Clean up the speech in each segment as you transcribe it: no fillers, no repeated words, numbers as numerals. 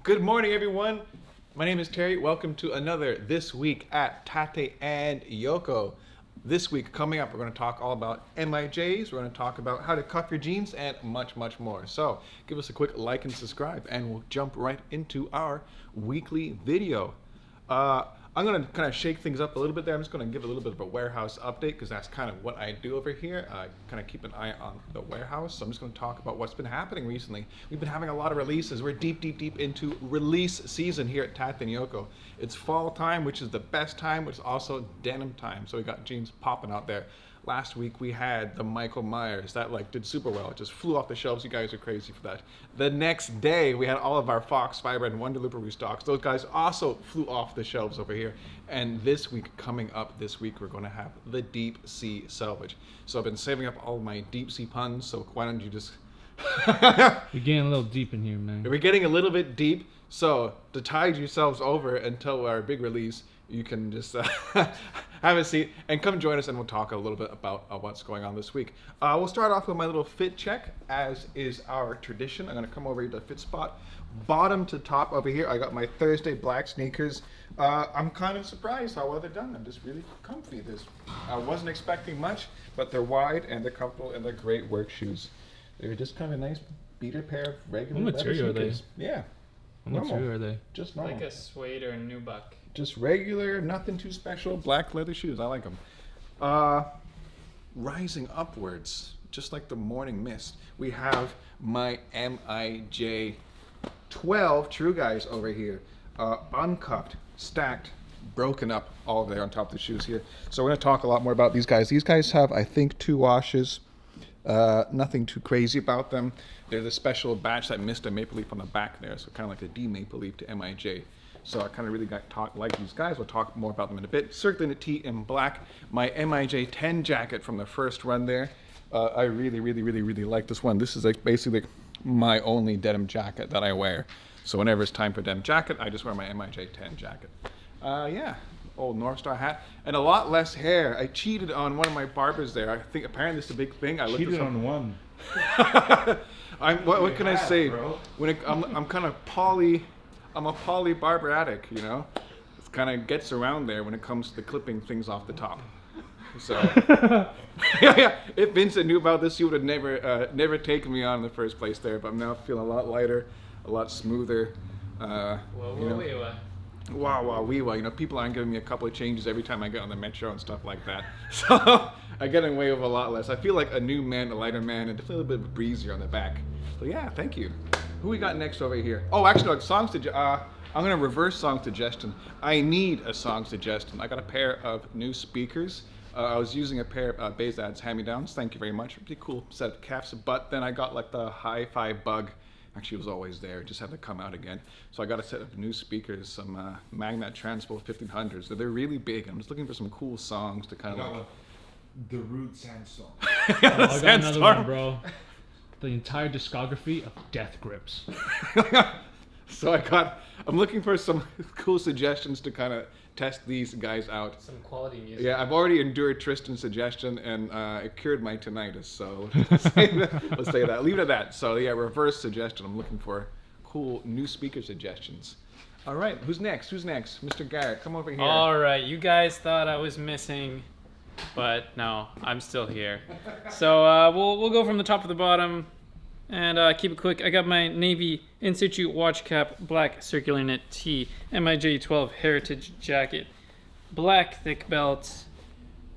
Good morning, everyone. My name is Terry. Welcome to another This Week at Tate and Yoko. This week, coming up, we're going to talk all about MIJs. We're going to talk about how to cuff your jeans and much, much more. So give us a quick like and subscribe, and we'll jump right into our weekly video. I'm going to kind of shake things up a little bit there. I'm just going to give a little bit of a warehouse update because that's kind of what I do over here. I kind of keep an eye on the warehouse. So I'm just going to talk about what's been happening recently. We've been having a lot of releases. We're deep into release season here at Tate and Yoko. It's fall time, which is the best time, but it's also denim time. So we got jeans popping out there. Last week we had the Michael Myers that did super well. It just flew off the shelves. You guys are crazy for that. The next day we had all of our Fox Fiber and Wonder Looper restocks. Those guys also flew off the shelves over here. And this week, coming up this week, we're going to have the deep sea salvage. So I've been saving up all my deep sea puns. So why don't you just You're getting a little deep in here, man. We're getting a little bit deep. So to tide yourselves over until our big release, you can just have a seat and come join us, and we'll talk a little bit about what's going on this week. We'll start off with my little fit check, as is our tradition. I'm going to come over here to the fit spot. Bottom to top over here, I got my Thursday black sneakers. I'm kind of surprised how well they're done. I'm just really comfy. I wasn't expecting much, but they're wide and they're comfortable and they're great work shoes. They're just kind of a nice beater pair of regular What material are they? Yeah. What material are they? Just normal. Like a suede or a nubuck. Just regular, nothing too special, black leather shoes. I like them. Rising upwards, just like the morning mist, we have my MIJ 12 True Guys over here. Uncuffed, stacked, broken up, all there on top of the shoes here. So we're going to talk a lot more about these guys. These guys have, I think, 2 washes. Nothing too crazy about them. They're the special batch that missed a maple leaf on the back there, so kind of like a D maple leaf to MIJ. So I kind of really like these guys. We'll talk more about them in a bit. Circling the T in black, my MIJ 10 jacket from the first run there. I really like this one. This is basically my only denim jacket that I wear. So whenever it's time for denim jacket, I just wear my MIJ 10 jacket. Yeah, old North Star hat. And a lot less hair. I cheated on one of my barbers there. I think apparently this is a big thing. I cheated on one. What can I say? I'm kind of I'm a poly barber addict, you know? It kind of gets around there when it comes to clipping things off the top. So, yeah. If Vincent knew about this, he would have never taken me on in the first place there. But I'm now feeling a lot lighter, a lot smoother. Wow, you know, people aren't giving me a couple of changes every time I get on the metro and stuff like that. So I get away with a lot less. I feel like a new man, a lighter man, and definitely a little bit of a breezier on the back. So yeah, thank you. Who we got next over here? Oh, actually, I'm going to reverse song suggestion. I need a song suggestion. I got a pair of new speakers. I was using a pair of Bezad's hand-me-downs. Thank you very much. Pretty cool set of caps. But then I got the hi-fi bug. Actually, it was always there. It just had to come out again. So I got a set of new speakers, some Magnet Transpo 1500s. They're really big. I'm just looking for some cool songs to kind of The Root Sandstorm. I got another one, bro. The entire discography of Death Grips. So I'm looking for some cool suggestions to kind of test these guys out. Some quality music. Yeah, I've already endured Tristan's suggestion, and it cured my tinnitus. So let's say that. Leave it at that. So yeah, reverse suggestion. I'm looking for cool new speaker suggestions. All right, who's next? Mr. Garrett, come over here. All right, you guys thought I was missing, but no, I'm still here. So we'll go from the top to the bottom and keep it quick. I got my Navy In Situ watch cap, black circular knit tee, MIJ 12 heritage jacket, black thick belt,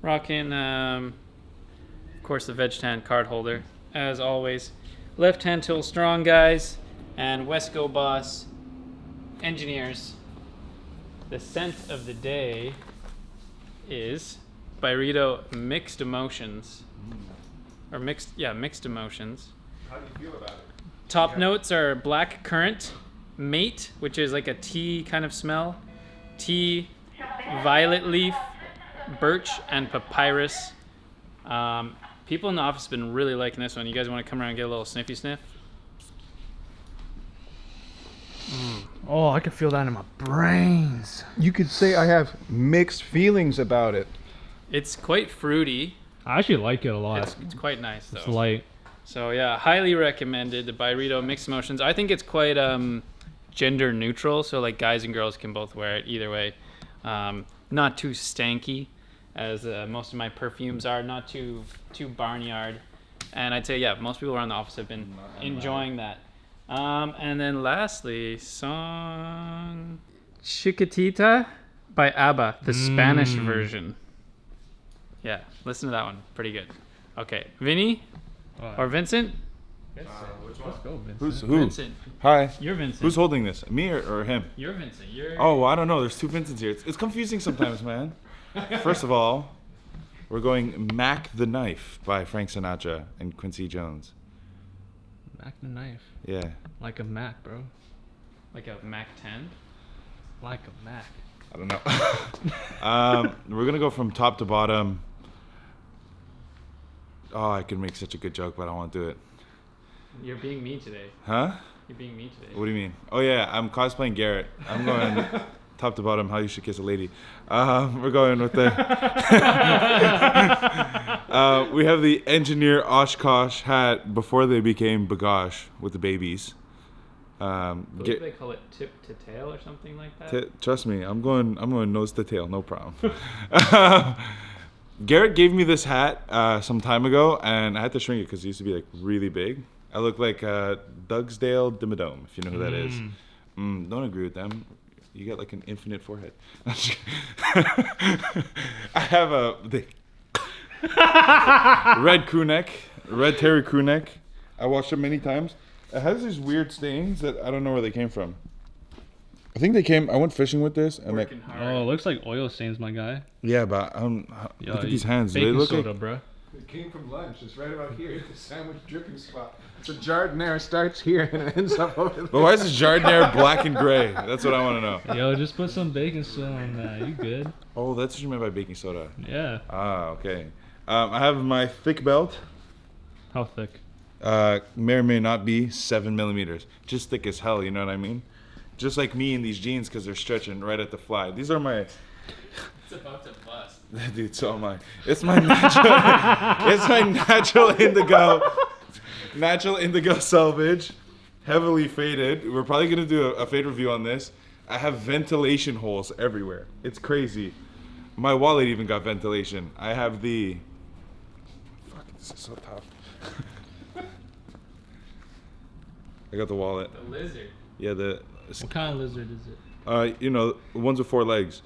rocking, of course, the Veg Tan card holder, as always. Left hand tool strong, guys, and Wesco Boss engineers. The scent of the day is Byredo Mixed Emotions. Mixed Emotions. How do you feel about it? Top notes are black currant, mate, which is like a tea kind of smell, tea, violet leaf, birch, and papyrus. People in the office have been really liking this one. You guys want to come around and get a little sniffy sniff? Oh, I can feel that in my brains. You could say I have mixed feelings about it. It's quite fruity. I actually like it a lot. It's quite nice, though. It's light. So yeah, highly recommended, the Byredo Mixed Emotions. I think it's quite gender neutral, so like guys and girls can both wear it either way. Not too stanky, as most of my perfumes are. Not too barnyard. And I'd say, yeah, most people around the office have been enjoying that. And then lastly, song Chiquitita by ABBA, the Spanish version. Yeah, listen to that one. Pretty good. Okay, Vinny or Vincent? Which one? Let's go, Vincent. Who? Vincent. Hi. You're Vincent. Who's holding this? Me or him? You're Vincent. You're. Oh, well, I don't know. There's two Vincents here. It's confusing sometimes, man. First of all, we're going Mac the Knife by Frank Sinatra and Quincy Jones. Mac the knife. Yeah. Like a Mac, bro. Like a Mac 10? Like a Mac. I don't know. We're going to go from top to bottom. Oh, I could make such a good joke, but I don't want to do it. You're being me today. Huh? You're being me today. What do you mean? Oh, yeah. I'm cosplaying Garrett. I'm going top to bottom, how you should kiss a lady. We're going with the... we have the engineer Oshkosh hat before they became Bagash with the babies. I believe they call it tip to tail or something like that. Trust me, I'm going nose to tail, no problem. Garrett gave me this hat some time ago, and I had to shrink it because it used to be like really big. I look like Dougsdale Dimmadome, if you know who that is. Don't agree with them. You got like an infinite forehead. I have a red crew neck, red terry crew neck. I washed it many times. It has these weird stains that I don't know where they came from. I think they came. I went fishing with this, and Working hard. Oh, it looks like oil stains, my guy. yeah, but Yo, look at these hands. Do they Baking look soda, like? bro. It came from lunch. It's right about here. The sandwich dripping spot. It's a jardiniere starts here and it ends up over there. But why is this jardiniere black and gray? That's what I want to know. Yo, just put some baking soda on that. You good? Oh, that's what you meant by baking soda. Yeah. Ah, okay. I have my thick belt. How thick? May or may not be 7 millimeters. Just thick as hell. You know what I mean? Just like me in these jeans because they're stretching right at the fly. These are my. It's about to bust. Dude, so am I. It's my natural. It's my natural indigo salvage, heavily faded. We're probably gonna do a fade review on this. I have ventilation holes everywhere. It's crazy. My wallet even got ventilation. I have the. Fuck, this is so tough. I got the wallet. The lizard. Yeah, the. What kind of lizard is it? You know, ones with 4 legs,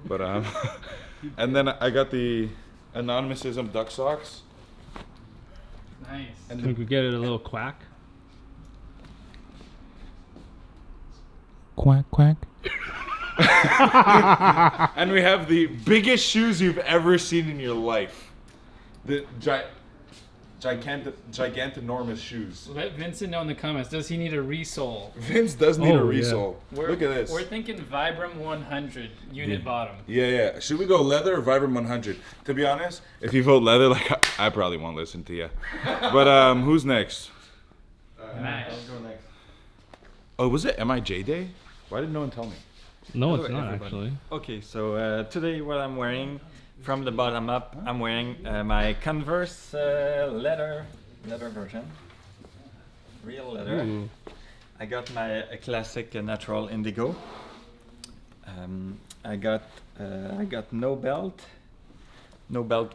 but and then I got the Anonymousism duck socks. Nice. And Can we get it a little quack? Quack quack. And we have the biggest shoes you've ever seen in your life. The gigantinormous shoes. Let Vincent know in the comments. Does he need a resole? Vince does need a Oh, yeah. resole. Look at this. We're thinking Vibram 100 unit bottom. Yeah. Should we go leather or Vibram 100? To be honest, if you vote leather, like I probably won't listen to you. But who's next? Max. I'll go next. Oh, was it MIJ Day? Why did no one tell me? No, Hello, it's not everybody. actually. Okay, so today what I'm wearing, from the bottom up, I'm wearing my Converse leather version, real leather. Ooh. I got my classic natural indigo. I got no belt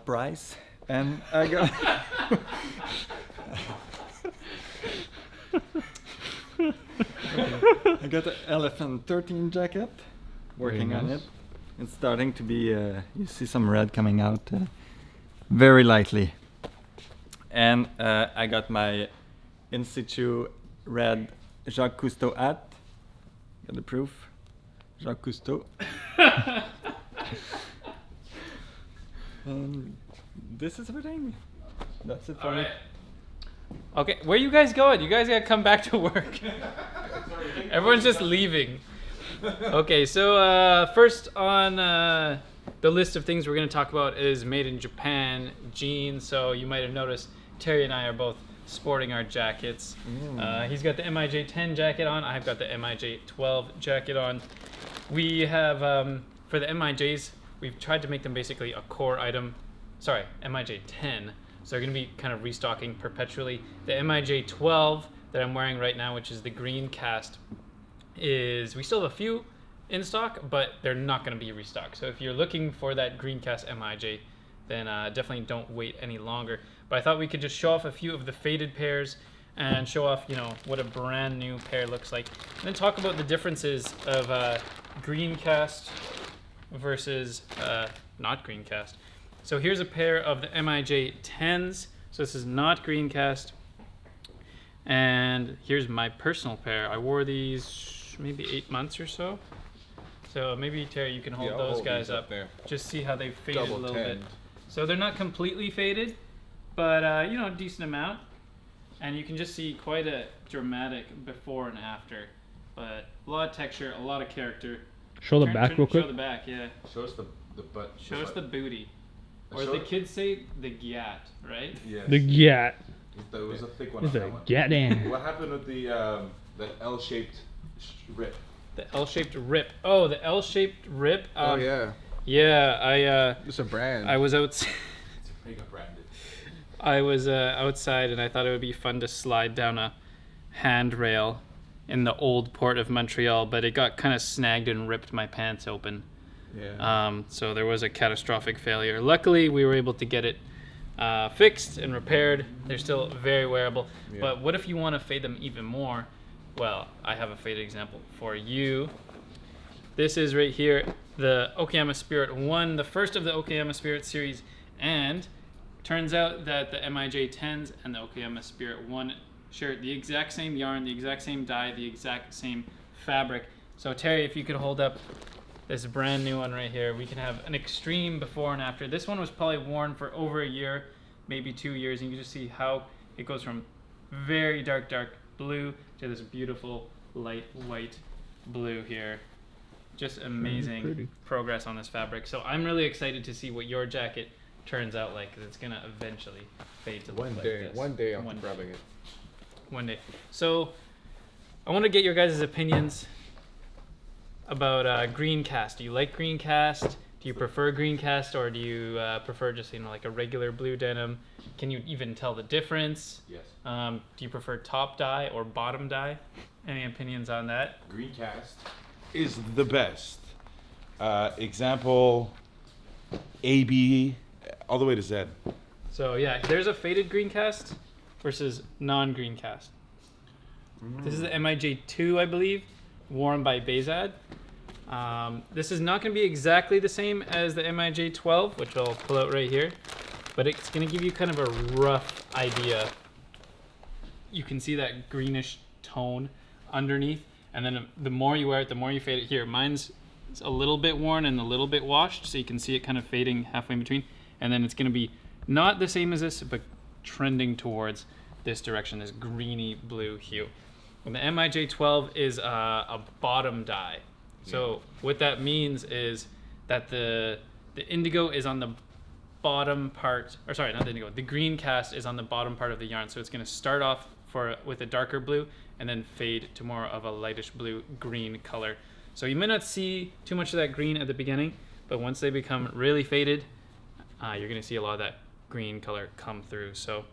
price, and I got I got the Elephant 13 jacket, working Very on nice. it. It's starting to be, you see some red coming out very lightly. And I got my In Situ red Jacques Cousteau hat. Got the proof. Jacques Cousteau. And this is everything. That's it for me. Okay, where you guys going? You guys gotta come back to work. Everyone's just leaving. Okay, so first on the list of things we're going to talk about is made in Japan jeans. So you might have noticed Terry and I are both sporting our jackets. He's got the MIJ 10 jacket on. I've got the MIJ 12 jacket on. We have, for the MIJs, we've tried to make them basically a core item. Sorry, MIJ 10. So they're going to be kind of restocking perpetually. The MIJ 12 that I'm wearing right now, which is the Greencast, is we still have a few in stock, but they're not going to be restocked. So if you're looking for that Greencast MIJ, then definitely don't wait any longer. But I thought we could just show off a few of the faded pairs and show off, what a brand new pair looks like. And then talk about the differences of Greencast versus not Greencast. So here's a pair of the MIJ 10s. So this is not Greencast. And here's my personal pair. I wore these maybe 8 months or so. So maybe, Terry, you can hold I'll those hold guys these up there. Just see how they've faded Double a little 10. bit. So they're not completely faded, but a decent amount. And you can just see quite a dramatic before and after. But a lot of texture, a lot of character. Show the back real quick. Show the back, yeah. Show us the butt. Show us the booty. Or Show the it. kids say the gyat, right? Yes. The Gat. It was a thick one. It's on a that one. Gat in. What happened with the L-shaped rip? The L-shaped rip. Oh, the L-shaped rip. Yeah. Yeah, It's a brand. I was out. It's mega branded. I was outside and I thought it would be fun to slide down a handrail in the old port of Montreal, but it got kind of snagged and ripped my pants open. Yeah. So there was a catastrophic failure. Luckily, we were able to get it fixed and repaired. They're still very wearable. Yeah. But what if you want to fade them even more? Well, I have a faded example for you. This is right here, the Okayama Spirit 1, the first of the Okayama Spirit series, and turns out that the MIJ 10s and the Okayama Spirit 1 share the exact same yarn, the exact same dye, the exact same fabric. So Terry, if you could hold up this brand new one right here, we can have an extreme before and after. This one was probably worn for over a year, maybe 2 years, and you can just see how it goes from very dark blue to this beautiful light white blue here. Just amazing pretty. progress on this fabric. So I'm really excited to see what your jacket turns out like, 'cause it's gonna eventually fade to look like this. One day I'm One- grabbing it. One day. So I want to get your guys' opinions about Greencast. Do you like Greencast? Do you prefer Greencast, or do you prefer just like a regular blue denim? Can you even tell the difference? Yes. Do you prefer top dye or bottom dye? Any opinions on that? Greencast is the best. Example, AB, all the way to Z. So yeah, there's a faded Greencast versus non-Greencast. This is the MIJ2, I believe, worn by Bezad. This is not going to be exactly the same as the MIJ12, which I'll pull out right here, but it's going to give you kind of a rough idea. You can see that greenish tone underneath, and then the more you wear it, the more you fade it. Here, mine's a little bit worn and a little bit washed, so you can see it kind of fading halfway in between, and then it's going to be not the same as this, but trending towards this direction, this greeny blue hue. And the MIJ12 is a bottom dye. So what that means is that the indigo is on the bottom part, or sorry, not the indigo, the Greencast is on the bottom part of the yarn. So it's going to start off with a darker blue and then fade to more of a lightish blue green color. So you may not see too much of that green at the beginning, but once they become really faded, you're going to see a lot of that green color come through. So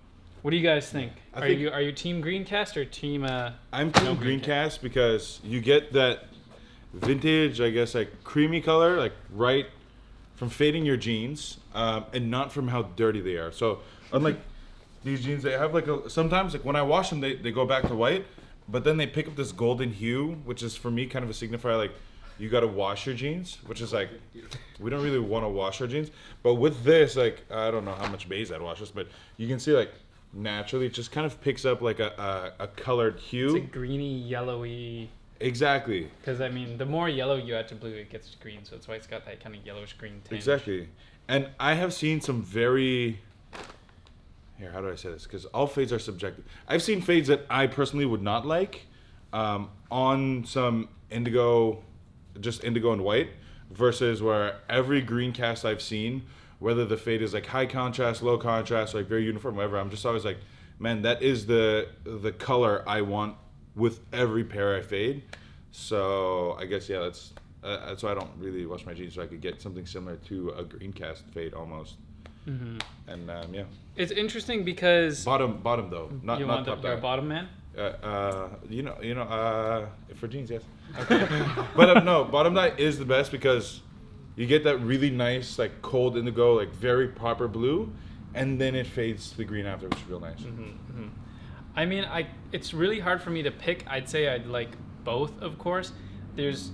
what do you guys think? Are you team Greencast or team I'm team no Greencast because you get that vintage, I guess, like creamy color, like right from fading your jeans, and not from how dirty they are. So unlike these jeans, they have like sometimes like when I wash them, they go back to white, but then they pick up this golden hue, which is for me kind of a signifier like you got to wash your jeans, which is like we don't really want to wash our jeans. But with this, like I don't know how much Bezad washes, but you can see like naturally it just kind of picks up like a colored hue. It's a greeny, yellowy. Exactly. Because I mean, the more yellow you add to blue, it gets green. So that's why it's got that kind of yellowish green tinge. Exactly. And I have seen some very here. How do I say this? Because all fades are subjective. I've seen fades that I personally would not like on some indigo, just indigo and white, versus where every Greencast I've seen, whether the fade is like high contrast, low contrast, like very uniform, whatever, I'm just always like, man, that is the color I want with every pair I fade. So I guess yeah, that's why I don't really wash my jeans, so I could get something similar to a Greencast fade almost. Mm-hmm. And yeah, It's interesting because bottom though, not you not want top you're a down. bottom man. For jeans, yes. But no, bottom dye is the best because you get that really nice, like cold indigo, like very proper blue, and then it fades to the green after, which is real nice. I mean, it's really hard for me to pick. I'd say I'd like both, of course. There's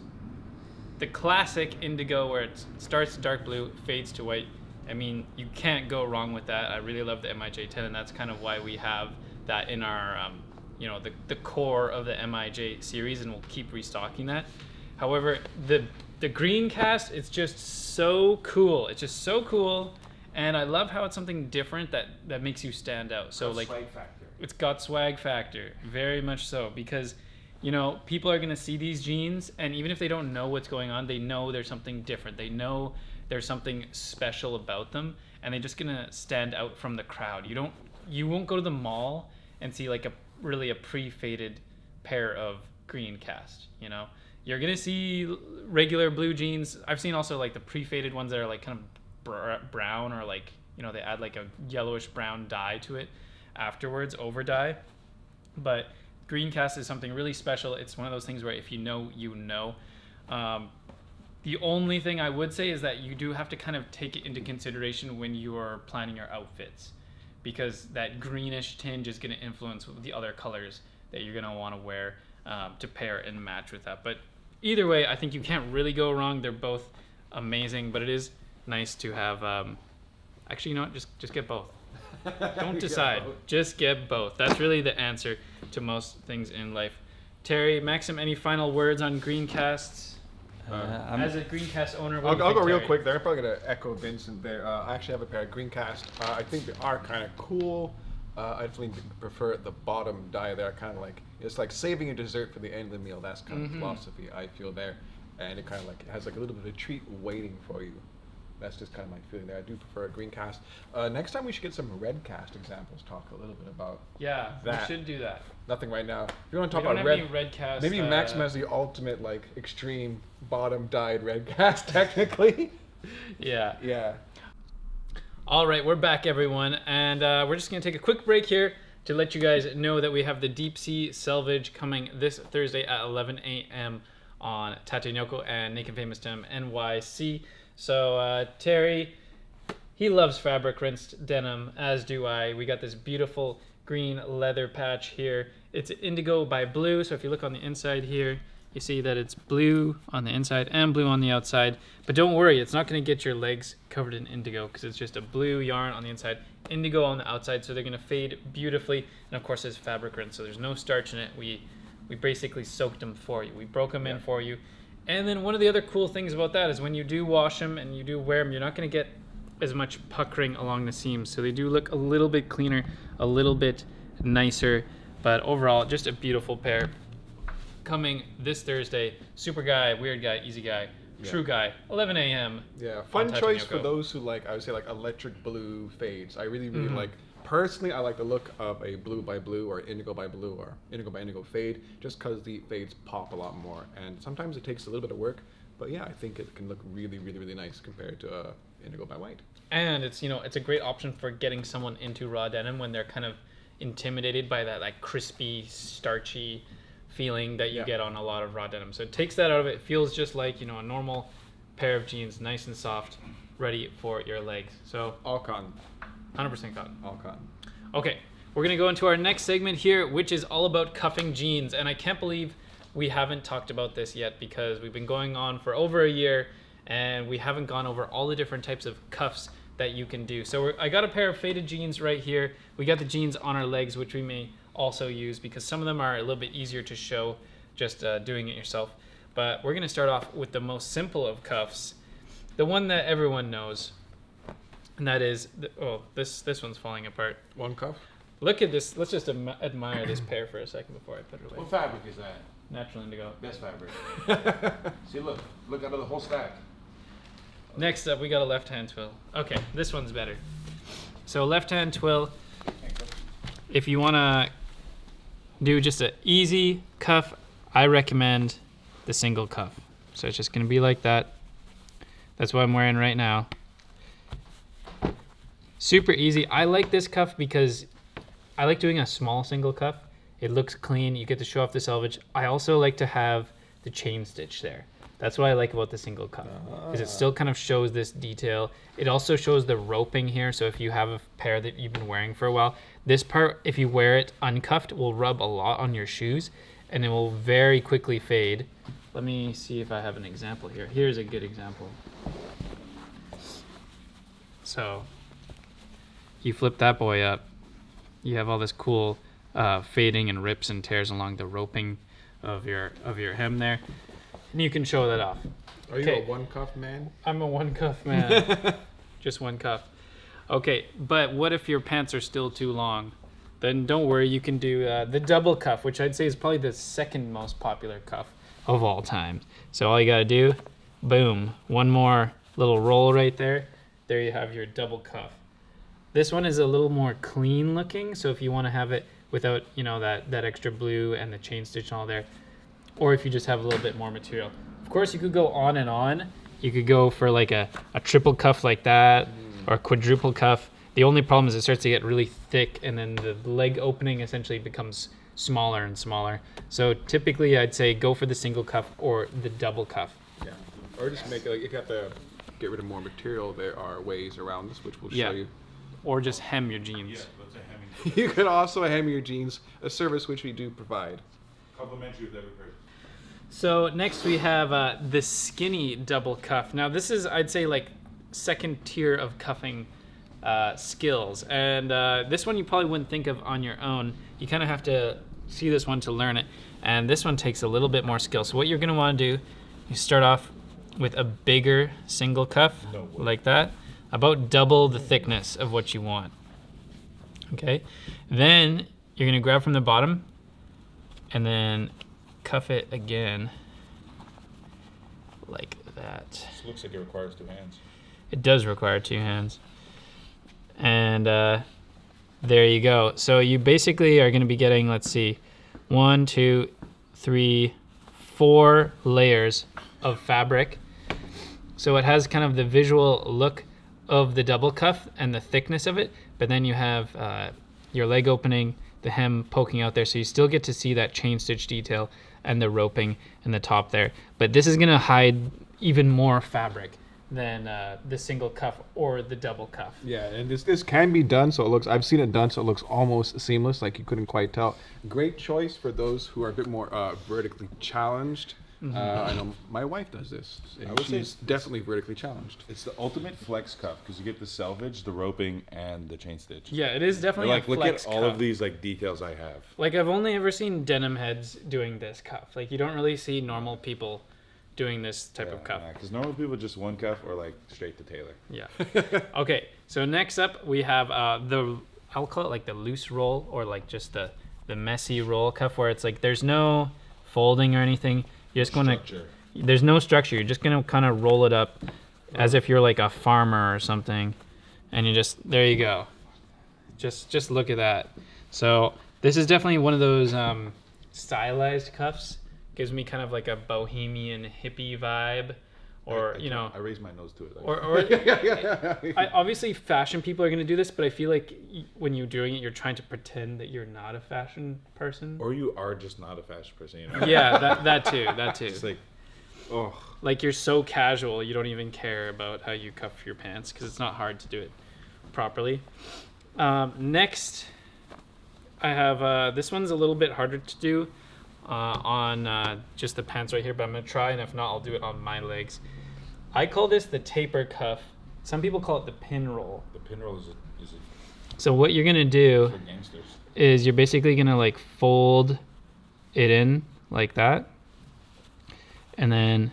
the classic indigo where it starts dark blue, fades to white. I mean, you can't go wrong with that. I really love the MIJ 10, and that's kind of why we have that in our, the core of the MIJ series, and we'll keep restocking that. However, the Greencast, it's just so cool. It's just so cool, and I love how it's something different that makes you stand out. So like, swag factor. It's got swag factor, very much so, because people are going to see these jeans, and even if they don't know what's going on, they know there's something different. They know there's something special about them, and they're just going to stand out from the crowd. You won't go to the mall and see like a pre-faded pair of Greencast, You're going to see regular blue jeans. I've seen also like the pre-faded ones that are like kind of brown, or like, they add like a yellowish brown dye to it afterwards, over dye. But Greencast is something really special. It's one of those things where if you know, you know. The only thing I would say is that you do have to kind of take it into consideration when you are planning your outfits, because that greenish tinge is going to influence the other colors that you're going to want to wear to pair and match with that. But either way, I think you can't really go wrong. They're both amazing, but it is nice to have. Actually, you know what? Just get both. Don't decide. Just get both. That's really the answer to most things in life. Terry, Maxim, any final words on Greencasts? As a Greencast owner, I'll go real quick there. I'm probably going to echo Vincent there. I actually have a pair of Greencast. I think they are kind of cool. I definitely prefer the bottom dye there. Kind of like, it's like saving a dessert for the end of the meal. That's kind of philosophy I feel there. And it kind of like, it has like a little bit of a treat waiting for you. That's just kind of my feeling there. I do prefer a Greencast. Next time we should get some Redcast examples. Talk a little bit about that. We should do that. Nothing right now. If you want to talk we about don't have any Redcast. maybe Maxim has the ultimate like extreme bottom dyed Redcast technically. Yeah. Yeah. All right, we're back, everyone, and we're just gonna take a quick break here to let you guys know that we have the Deep Sea Salvage coming this Thursday at 11 a.m. on Tate Yoko and Naked Famous Denim NYC. So Terry, he loves fabric rinsed denim, as do I. We got this beautiful green leather patch here. It's indigo by blue, so if you look on the inside here, you see that it's blue on the inside and blue on the outside. But don't worry, it's not going to get your legs covered in indigo, because it's just a blue yarn on the inside, indigo on the outside, so they're going to fade beautifully. And of course, it's fabric rinse, so there's no starch in it. We basically soaked them for you. We broke them in for you. And then one of the other cool things about that is when you do wash them and you do wear them, you're not going to get as much puckering along the seams. So they do look a little bit cleaner, a little bit nicer. But overall, just a beautiful pair. Coming this Thursday, super guy, weird guy, easy guy, true guy, 11 a.m. Yeah, fun choice for those who like, I would say like electric blue fades. I really like, personally, I like the look of a blue by blue or indigo by blue or indigo by indigo fade, just because the fades pop a lot more. And sometimes it takes a little bit of work, but yeah, I think it can look really, really, really nice compared to indigo by white. And it's, it's a great option for getting someone into raw denim when they're kind of intimidated by that like crispy, starchy feeling that you get on a lot of raw denim. So it takes that out of it. It feels just like, a normal pair of jeans, nice and soft, ready for your legs. So all cotton. 100% cotton. All cotton. Okay, we're going to go into our next segment here, which is all about cuffing jeans. And I can't believe we haven't talked about this yet, because we've been going on for over a year and we haven't gone over all the different types of cuffs that you can do. So I got a pair of faded jeans right here. We got the jeans on our legs, which we may also use because some of them are a little bit easier to show just doing it yourself. But we're going to start off with the most simple of cuffs, the one that everyone knows, and that is this one's falling apart. One cuff. Look at this. Let's just admire this pair for a second before I put it away. What fabric is that? Natural indigo. Best fabric. See, look out of the whole stack. Next up, we got a left-hand twill. Okay, this one's better. So left-hand twill. If you want to do just an easy cuff, I recommend the single cuff. So it's just going to be like that. That's what I'm wearing right now. Super easy. I like this cuff because I like doing a small single cuff. It looks clean. You get to show off the selvage. I also like to have the chain stitch there. That's what I like about the single cuff, because it still kind of shows this detail. It also shows the roping here, so if you have a pair that you've been wearing for a while, this part, if you wear it uncuffed, will rub a lot on your shoes, and it will very quickly fade. Let me see if I have an example here. Here's a good example. So, you flip that boy up, you have all this cool fading and rips and tears along the roping of your hem there. And you can show that off. Are you a one cuff man? I'm a one cuff man. Just one cuff. Okay, but what if your pants are still too long? Then don't worry, you can do the double cuff, which I'd say is probably the second most popular cuff of all time. So all you gotta do, boom, one more little roll right there. There you have your double cuff. This one is a little more clean looking, so if you want to have it without, you know, that extra blue and the chain stitch and all there, or if you just have a little bit more material. Of course, you could go on and on. You could go for like a triple cuff like that, or a quadruple cuff. The only problem is it starts to get really thick, and then the leg opening essentially becomes smaller and smaller. So typically, I'd say go for the single cuff or the double cuff. Yeah. Or just make it like if you have to get rid of more material, there are ways around this, which we'll show you. Or just hem your jeans. Yeah, that's a hemming. You can also hem your jeans, a service which we do provide. Complimentary with every person. So next we have the skinny double cuff. Now this is, I'd say, like second tier of cuffing skills, and this one you probably wouldn't think of on your own. You kind of have to see this one to learn it, and this one takes a little bit more skill. So what you're going to want to do, you start off with a bigger single cuff like that, about double the thickness of what you want. Okay, then you're going to grab from the bottom and then cuff it again like that. This looks like it requires 2 hands. It does require 2 hands. And there you go. So you basically are going to be getting, let's see, 1, 2, 3, 4 layers of fabric. So it has kind of the visual look of the double cuff and the thickness of it, but then you have your leg opening, the hem poking out there, so you still get to see that chain stitch detail and the roping in the top there. But this is going to hide even more fabric than the single cuff or the double cuff. Yeah, and this can be done so it looks, I've seen it done so it looks almost seamless, like you couldn't quite tell. Great choice for those who are a bit more vertically challenged. I know my wife does this. I would say she's definitely vertically challenged. It's the ultimate flex cuff because you get the salvage, the roping, and the chain stitch. Yeah, it is definitely Like, a look flex at all cuff. of these like details I have. Like, I've only ever seen denim heads doing this cuff. Like, you don't really see normal people doing this type of cuff. Because normal people just one cuff or like straight to tailor. Yeah. Okay, so next up we have I'll call it like the loose roll, or like just the messy roll cuff, where it's like there's no folding or anything. You're just going to, there's no structure. You're just going to kind of roll it up as if you're like a farmer or something. And you just, there you go. Just look at that. So this is definitely one of those stylized cuffs. Gives me kind of like a bohemian hippie vibe, or I raise my nose to it. or obviously fashion people are going to do this, but I feel like when you're doing it, you're trying to pretend that you're not a fashion person. Or you are just not a fashion person, you know? Yeah, that too. It's like, oh. Like you're so casual, you don't even care about how you cuff your pants because it's not hard to do it properly. Next, I have this one's a little bit harder to do on just the pants right here, but I'm gonna try, and if not, I'll do it on my legs. I call this the taper cuff. Some people call it the pin roll. The pin roll is a So what you're gonna do for gangsters. is you're basically gonna like fold it in like that, and then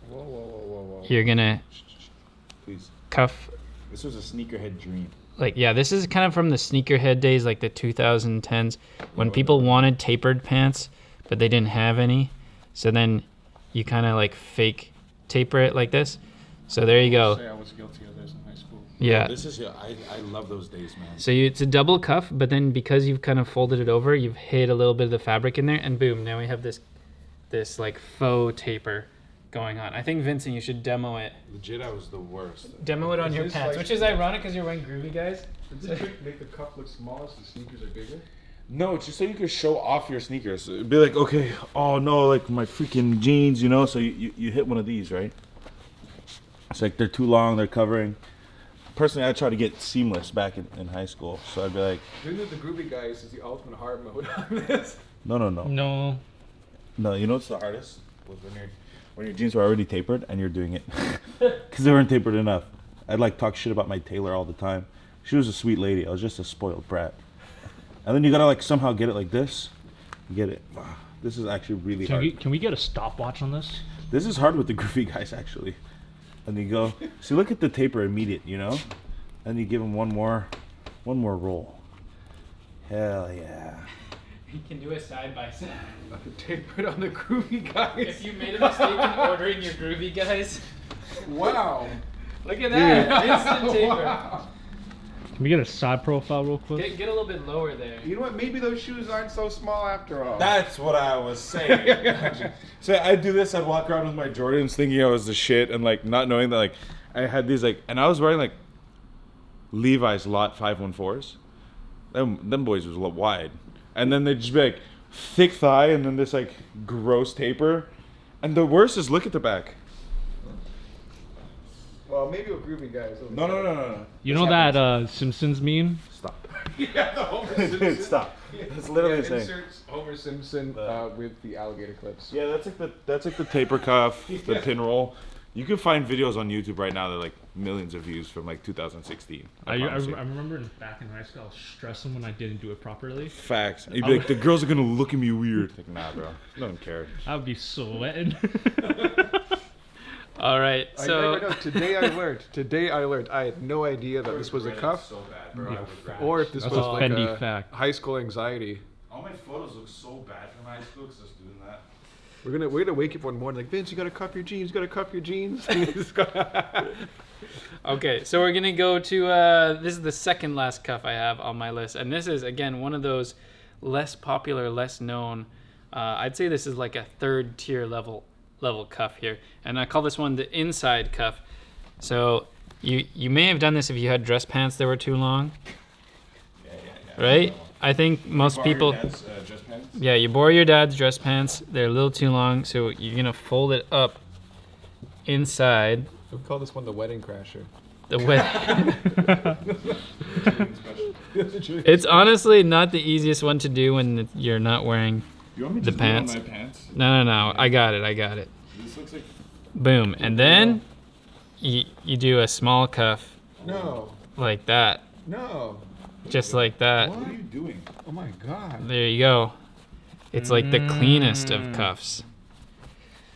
Whoa. you're gonna Please. cuff. This was a sneakerhead dream. Like, yeah, this is kind of from the sneakerhead days, like the 2010s, when people wanted tapered pants, but they didn't have any. So then you kind of like fake taper it like this. So there you go. I was guilty of this in high school. Yeah. This is, I love those days, man. So it's a double cuff, but then because you've kind of folded it over, you've hid a little bit of the fabric in there, and boom, now we have this like faux taper going on. I think, Vincent, you should demo it. Legit, I was the worst. Demo it on Is your this pants, like- which is ironic because you're wearing groovy, guys. Does this trick make the cuff look smaller so the sneakers are bigger? No, it's just so you can show off your sneakers. It'd be like, okay, oh no, like my freaking jeans, you know. So you hit one of these, right? It's like they're too long, they're covering. Personally, I try to get seamless back in high school, so I'd be like, Doing the groovy guys is the ultimate hard mode on this. no. No. No, you know what's the hardest? Was when your jeans were already tapered and you're doing it. Because they weren't tapered enough. I'd like talk shit about my tailor all the time. She was a sweet lady. I was just a spoiled brat. And then you gotta like somehow get it like this. Get it. Wow, this is actually really hard. Can we get a stopwatch on this? This is hard with the groovy guys actually. And you go, see, look at the taper immediate, you know? And you give them one more roll. Hell yeah. You can do a side by side. Tapered on the groovy guys. If you made a mistake in ordering your groovy guys, Wow. look at that. Instant taper. Wow. Can we get a side profile real quick? Get a little bit lower there. You know what? Maybe those shoes aren't so small after all. That's what I was saying. So I'd do this, I'd walk around with my Jordans thinking I was the shit and like not knowing that like I had these like, and I was wearing like Levi's Lot 514s. Them boys was wide. And then they'd just be like thick thigh and then this like gross taper. And the worst is look at the back. Well, maybe with groovy guys. No. You know that Simpsons meme? Stop. Yeah, the Homer Simpson. Stop. That's literally the same. Inserts Homer Simpson with the alligator clips. Yeah, that's like the taper cuff, the pin roll. You can find videos on YouTube right now that are like millions of views from like 2016. I promise you. remember back in high school, I was stressing when I didn't do it properly. Facts. You'd be like, the girls are gonna look at me weird. Like, nah, bro. No one cared. I would be sweating. All right, so Today I learned. I had no idea that this was a cuff, So bad, bro. or if this That's was a like Fendi a fact. high school anxiety. All my photos look so bad from high school because I was doing that. We're gonna wake up one morning like, Vince, you gotta cuff your jeans. You gotta cuff your jeans. okay, so we're gonna go to this is the second last cuff I have on my list, and this is again one of those less popular, less known. I'd say this is like a third tier level cuff here, and I call this one the inside cuff. So you may have done this if you had dress pants that were too long, right? I think most people. Dress pants? Yeah, you borrow your dad's dress pants. They're a little too long, so you're gonna fold it up inside. We call this one the wedding crasher. The It's honestly not the easiest one to do when you're not wearing You want me to the just do it on pants. my pants? No. I got it. This looks like. Boom. And then you do a small cuff No, like that. no. Just like that. What are you doing? Oh my god. There you go. It's like the cleanest of cuffs.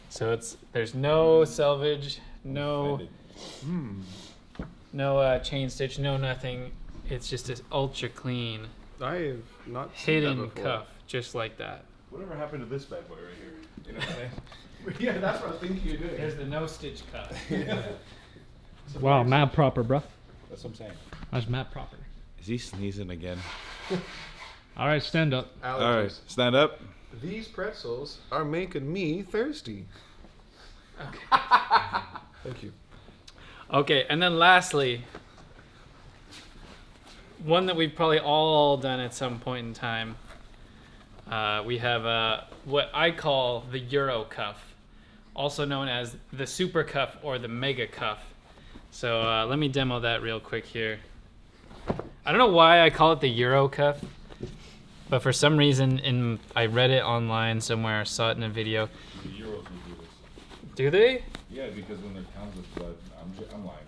So there's no selvage, no chain stitch, no nothing. It's just this ultra clean I have not seen that hidden before. cuff, just like that. Whatever happened to this bad boy right here? You know what I'm saying? Yeah, that's what I was thinking you're doing. There's the no stitch cuff. Wow, mad proper, bruh. That's what I'm saying. That's mad proper. Is he sneezing again? All right, stand up. All right, stand up. These pretzels are making me thirsty. Okay. Thank you. Okay, and then lastly, one that we've probably all done at some point in time. We have what I call the Euro cuff, also known as the super cuff or the mega cuff. So let me demo that real quick here. I don't know why I call it the Euro cuff, but for some reason I read it online somewhere, saw it in a video. The Euros will do this. Do they? Yeah, because when they're pounds of blood, I'm lying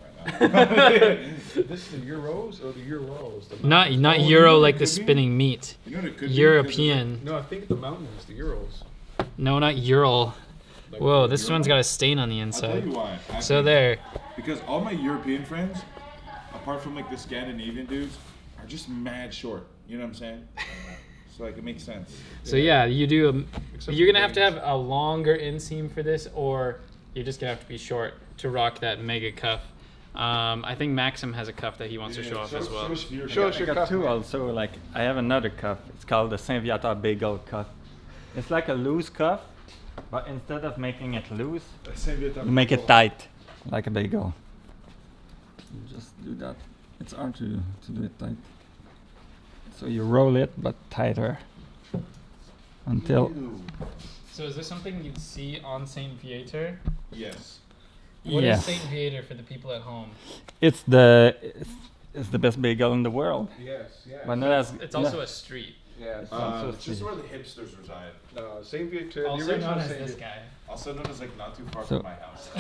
right now. This is the Euros or the Euros? The Not mountains? Euro like the spinning meat. You know what it could be? European. No, I think the mountains, the Euros. No, not Ural. Like Whoa, the this Euro- one's got a stain on the I'll tell inside. you why. So there. Because all my European friends, apart from like the Scandinavian dudes, are just mad short. You know what I'm saying? So like it makes sense. So yeah, you do. Except You're for gonna have to Danes. have a longer inseam for this, or you're just gonna have to be short to rock that mega cuff. I think Maxim has a cuff that he wants to show off as well. Show us I your got cuff. two also. Like I have another cuff. It's called the Saint Viator Bagel cuff. It's like a loose cuff, but instead of making it loose, you make it tight, like a bagel. You just do that. It's hard to do it tight. So you roll it, but tighter until. So is this something you'd see on St. Viator? Yes. What is Yes. St. Viator for the people at home? It's the best bagel in the world. Yes, yes. But not as. It's also a street. Yes. It's just where the hipsters reside. No, St. Viator. Also the original known as St. this Viator. guy. Also known as like not too far So- from my house.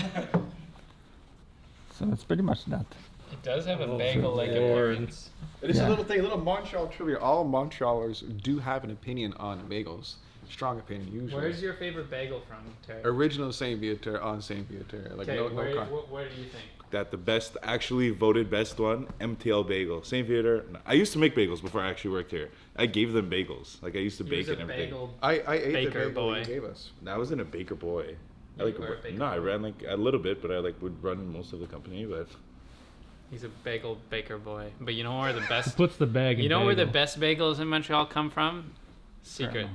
So it's pretty much that. It does have a Oh, bagel-like Lord. appearance. It is Yeah. a little thing, a little Montreal trivia. All Montrealers do have an opinion on bagels. Strong opinion, usually. Where's your favorite bagel from, Terry? Original St. Viator on St. Viator. Like Okay, no where, con- what do you think? That the best, actually voted best one, MTL Bagel. St. Viator. I used to make bagels before I actually worked here. I gave them bagels. Like I used to He bake was a and everything. bagel. I ate Baker the bagel boy. you gave us. I wasn't a baker boy. I You like were a baker no, I boy. ran like a little bit, but I like would run most of the company. But He's a bagel baker boy. But you know where the best? Puts the bag in You know where the bagel. best bagels in Montreal come from? Secret.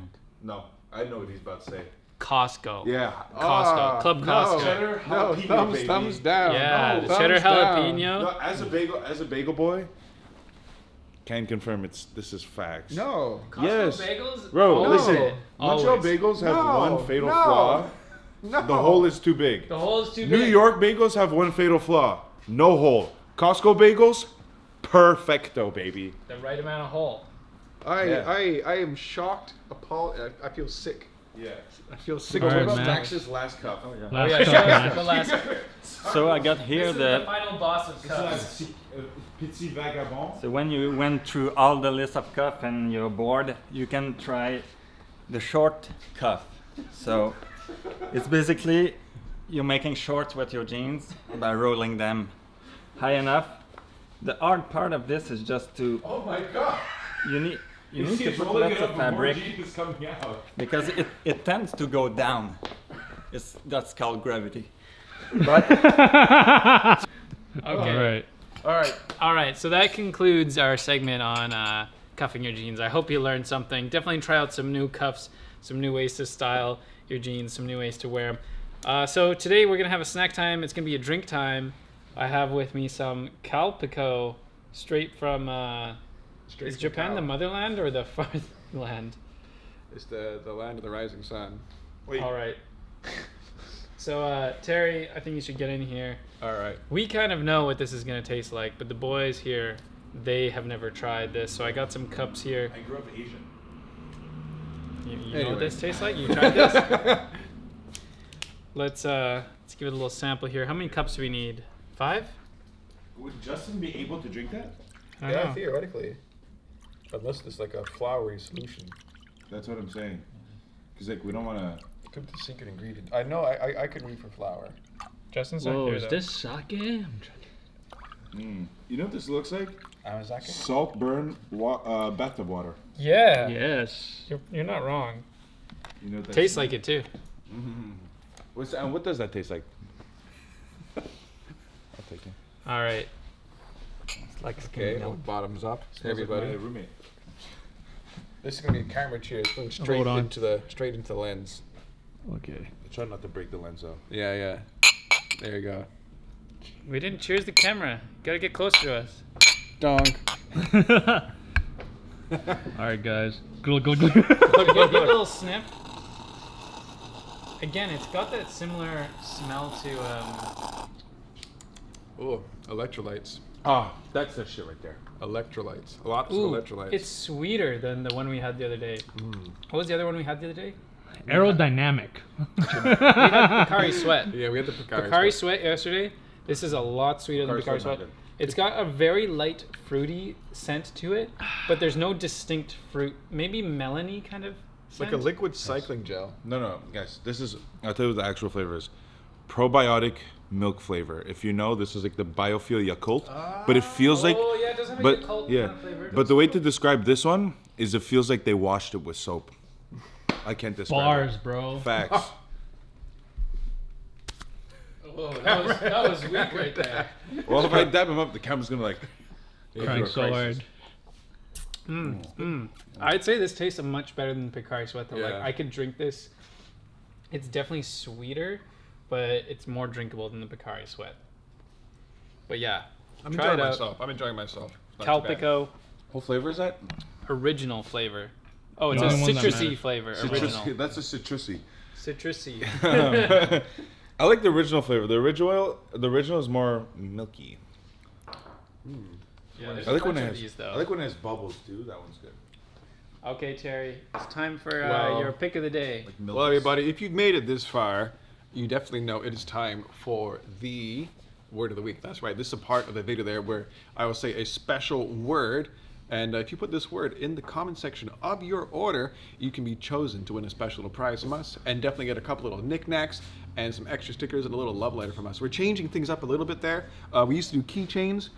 no, I know what he's about to say. Costco. Yeah. Costco. Club Costco. Cheddar No, jalapeno, thumbs baby. down. Yeah, no, the cheddar thumbs down. jalapeno. No, as a bagel boy, can confirm this is facts. No. Costco Yes. bagels. Bro, No. listen. Montreal Always. bagels have No, one fatal no. flaw. No. The hole is too big. The hole is too New big. York bagels have one fatal flaw. No hole. Costco bagels, perfecto, baby. The right amount of hole. Yeah. I am shocked, appalled. I feel sick. Yeah. I feel sick. All to right, my man. stomach. Max's last cup. Oh Last yeah, cup, show us Max. the last. So I got here This is the final boss of cups. Petit vagabond. So when you went through all the list of cuff and you're bored, you can try the short cuff. So it's basically you're making shorts with your jeans by rolling them high enough. The hard part of this is just to Oh my god. you need to He's put rolling lots it of up and more fabric jeans is coming out. because it tends to go down. That's called gravity. Okay. All right. All right. All right. So that concludes our segment on cuffing your jeans. I hope you learned something. Definitely try out some new cuffs, some new ways to style your jeans, some new ways to wear them. So today we're gonna have a snack time. It's gonna be a drink time. I have with me some Calpico, straight from. Straight Is from Japan Cal. the motherland or the fatherland? It's the land of the rising sun. Wait. All right. So Terry, I think you should get in here. All right. We kind of know what this is gonna taste like, but the boys here, they have never tried this. So I got some cups here. I grew up Asian. You know Anyway. what this tastes like? You tried this? Let's give it a little sample here. How many cups do we need? 5? Would Justin be able to drink that? I don't know. theoretically. Unless it's like a flowery solution. That's what I'm saying. Cause like we don't want to. It could be the secret ingredient. I know. I could read for flour. Justin's not Whoa, here is though. this sake? I'm trying You know what this looks like? Amazake. Salt burn bathtub water. Yeah. Yes. You're not wrong. You know what that Tastes like it too. What does that taste like? I'll take it. All right. It's like Okay. skim milk. Bottoms up, Smells like everybody. my roommate. This is gonna be a camera cheers, going straight Hold on. into the lens. Okay. Try not to break the lens though. Yeah, yeah. There you go. We didn't cheers the camera. Gotta get closer to us. Donk. All right, guys. Glug, glug, glug. Give it a little sniff. Again, it's got that similar smell to Ooh, electrolytes. Ah, that's that shit right there. Electrolytes. Lots Ooh, of electrolytes. it's sweeter than the one we had the other day. What was the other one we had the other day? Aerodynamic. We had Picari Sweat. Yeah, we had the Picari. Picari Sweat yesterday. This is a lot sweeter than Picari Picari Sweat, not Sweat. good. It's got a very light fruity scent to it, but there's no distinct fruit. Maybe melony kind of It's scent. like a liquid cycling gel. No, guys. This is. I'll tell you what the actual flavor is. Probiotic milk flavor. If you know, this is like the Biofuel Yakult, but it feels like. Oh yeah, it does have a But Yakult yeah, kind of flavor. but the way to describe this one is it feels like they washed it with soap. I can't describe Bars, it. bro. Facts. Whoa, that was weak right there. Well, if I dab him up, the camera's gonna like. Crying so hard. I'd say this tastes much better than Picari Sweat though. Like Yeah. I could drink this. It's definitely sweeter, but it's more drinkable than the Picari Sweat. But yeah, I'm try enjoying it out. myself. I'm enjoying myself. It's not too bad. Calpico. What flavor is that? original flavor. Oh, it's The a only one that citrusy matters. flavor. Citrusy. Original. That's a citrusy. Citrusy. I like the original flavor. The original is more milky. Yeah, there's I like a when bunch it of has. these, though. I like when it has bubbles too. That one's good. Okay, Terry, it's time for Well- your pick of the day. Like milk. Well, everybody, if you've made it this far, you definitely know it is time for the word of the week. That's right. This is a part of the video there where I will say a special word. And if you put this word in the comment section of your order, you can be chosen to win a special little prize from us and definitely get a couple little knickknacks and some extra stickers and a little love letter from us. We're changing things up a little bit there. We used to do keychains.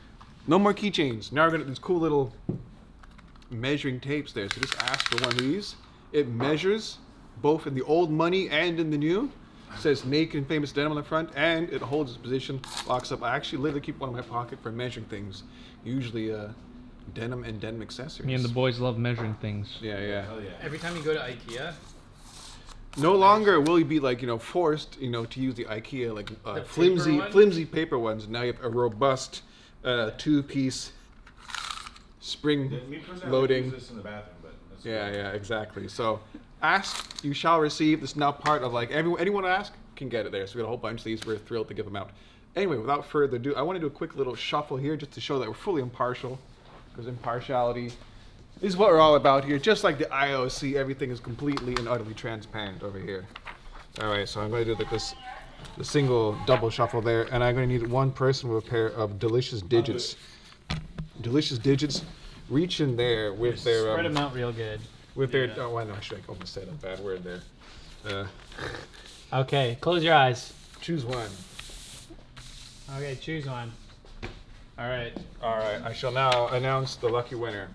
No more keychains. Now we're going to do these cool little measuring tapes there. So just ask for one of these. It measures both in the old money and in the new. It says Naked and Famous Denim on the front, and it holds its position, locks up. I actually literally keep one in my pocket for measuring things. Usually denim and denim accessories. Me and the boys love measuring things. Yeah, yeah. Hell yeah. Every time you go to IKEA, No longer will you be like, forced, to use the IKEA like The flimsy paper one? flimsy paper ones. Now you have a robust two-piece spring Me personally, I would loading. use this in the bathroom, but that's Yeah, cool. yeah, exactly. So, ask, you shall receive. This is now part of like anyone ask can get it there. So we got a whole bunch of these. We're thrilled to give them out. Anyway, without further ado, I want to do a quick little shuffle here just to show that we're fully impartial, because impartiality is what we're all about here. Just like the IOC, everything is completely and utterly transparent over here. All right, so I'm going to do the single double shuffle there, and I'm going to need one person with a pair of delicious digits. Delicious digits. Reach in there with their spread them out real good. with their. Oh, why not? Should I almost said a bad word there? Okay, close your eyes. Choose one. Okay, choose one. All right. All right, I shall now announce the lucky winner.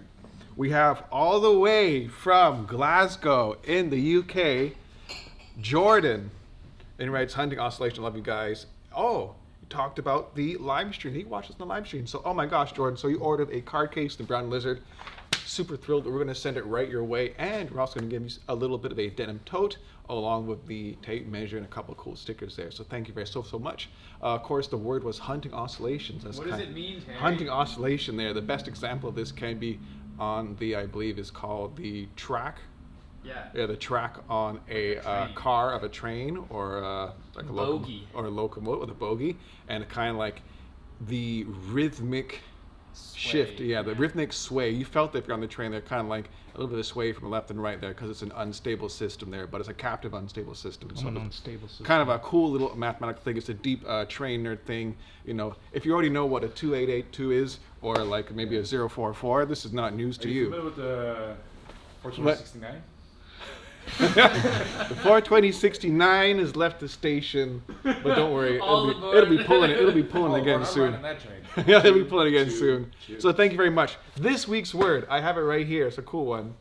We have all the way from Glasgow in the UK, Jordan. And he writes, Hunting Oscillation, love you guys. Oh, you talked about the live stream. He watched us on the live stream. So, oh my gosh, Jordan. So you ordered a card case, the Brown Lizard. Super thrilled that we're going to send it right your way. And we're also going to give you a little bit of a denim tote along with the tape measure and a couple of cool stickers there. So thank you very so much. Of course, the word was hunting oscillations. That's What does it mean, Terry? Hunting oscillation there. The best example of this can be on the, I believe, is called the track. Yeah. Yeah, the track on a train. car of a train or like a Bogey. or a locomotive with a bogey, and kind of like the rhythmic shift. Sway, Yeah, the rhythmic sway. You felt that if you're on the train, they're kind of like a little bit of sway from left and right there because it's an unstable system there, but it's a captive unstable system. I'm So an it's unstable system. kind of a cool little mathematical thing. It's a deep train nerd thing. If you already know what a 2882 is, or like maybe a 044, this is not news to Are you you. familiar with the 469? The 42069 has left the station, but don't worry, All it'll be pulling it. It'll be pulling Oh, again I'm soon. riding that train. Yeah, it'll be pulling again Choo, soon. choo. So thank you very much. This week's word, I have it right here. It's a cool one.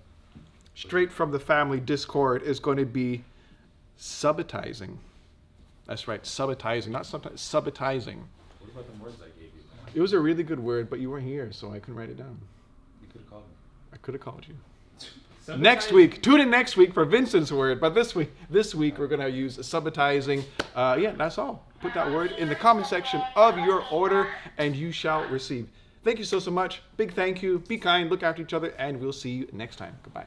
Straight from the family Discord is going to be subitizing. That's right, subitizing, not sometimes subitizing. What about the words I gave you? It was a really good word, but you weren't here, so I couldn't write it down. You could have called me. I could have called you. Next week, tune in next week for Vincent's word. But this week we're gonna use subitizing. Yeah, that's all. Put that word in the comment section of your order, and you shall receive. Thank you so much. Big thank you. Be kind. Look after each other, and we'll see you next time. Goodbye.